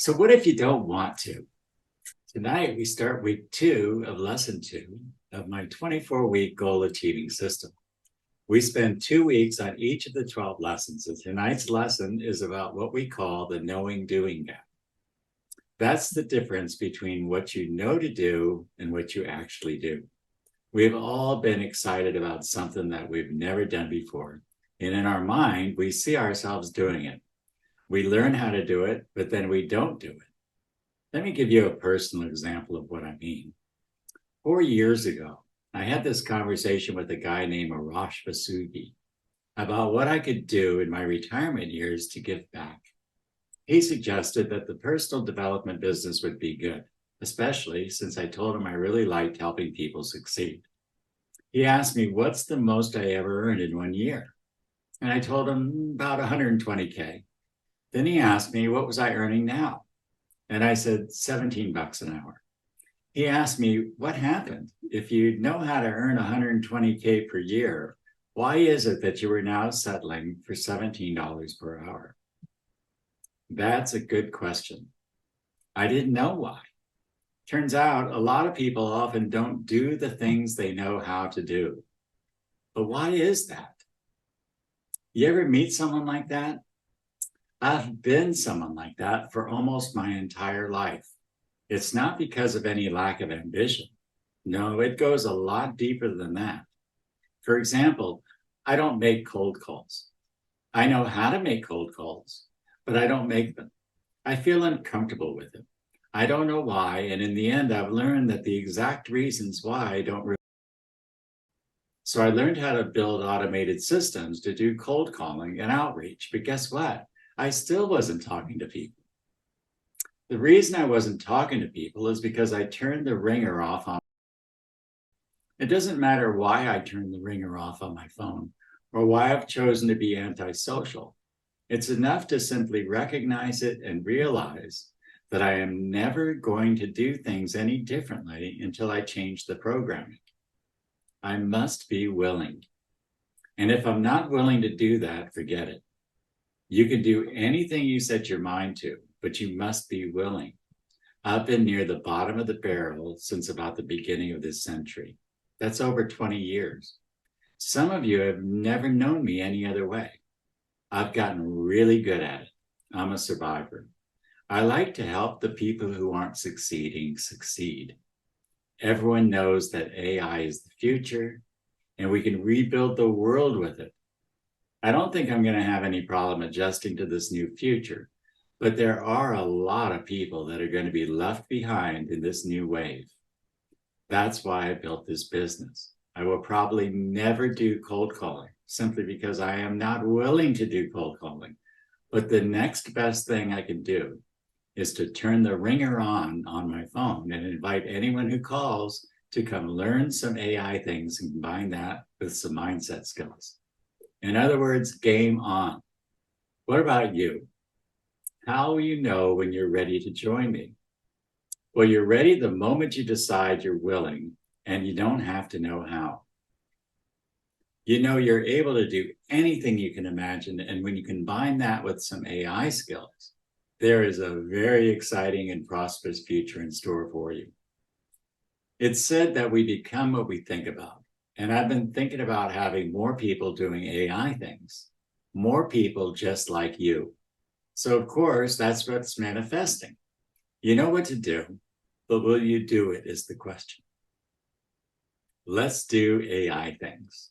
So what if you don't want to? Tonight, we start week 2 of lesson 2 of my 24-week goal achieving system. We spend 2 weeks on each of the 12 lessons, and tonight's lesson is about what we call the knowing-doing gap. That's the difference between what you know to do and what you actually do. We've all been excited about something that we've never done before, and in our mind, we see ourselves doing it. We learn how to do it, but then we don't do it. Let me give you a personal example of what I mean. 4 years ago, I had this conversation with a guy named Arash Vasugi about what I could do in my retirement years to give back. He suggested that the personal development business would be good, especially since I told him I really liked helping people succeed. He asked me, what's the most I ever earned in 1 year? And I told him about 120K. Then he asked me, what was I earning now? And I said, 17 bucks an hour. He asked me, what happened? If you know how to earn 120K per year, why is it that you are now settling for $17 per hour? That's a good question. I didn't know why. Turns out a lot of people often don't do the things they know how to do. But why is that? You ever meet someone like that? I've been someone like that for almost my entire life. It's not because of any lack of ambition. No, it goes a lot deeper than that. For example, I don't make cold calls. I know how to make cold calls, but I don't make them. I feel uncomfortable with it. I don't know why, and in the end, I've learned that the exact reasons why I don't really. So I learned how to build automated systems to do cold calling and outreach, but guess what? I still wasn't talking to people. The reason I wasn't talking to people is because I turned the ringer off on. It doesn't matter why I turned the ringer off on my phone or why I've chosen to be antisocial. It's enough to simply recognize it and realize that I am never going to do things any differently until I change the programming. I must be willing. And if I'm not willing to do that, forget it. You can do anything you set your mind to, but you must be willing. I've been near the bottom of the barrel since about the beginning of this century. That's over 20 years. Some of you have never known me any other way. I've gotten really good at it. I'm a survivor. I like to help the people who aren't succeeding succeed. Everyone knows that AI is the future, and we can rebuild the world with it. I don't think I'm going to have any problem adjusting to this new future, but there are a lot of people that are going to be left behind in this new wave. That's why I built this business. I will probably never do cold calling simply because I am not willing to do cold calling. But the next best thing I can do is to turn the ringer on my phone and invite anyone who calls to come learn some AI things and combine that with some mindset skills. In other words, game on. What about you? How will you know when you're ready to join me? Well, you're ready the moment you decide you're willing, and you don't have to know how. You know you're able to do anything you can imagine, and when you combine that with some AI skills, there is a very exciting and prosperous future in store for you. It's said that we become what we think about. And I've been thinking about having more people doing AI things, more people just like you. So of course, that's what's manifesting. You know what to do, but will you do it is the question. Let's do AI things.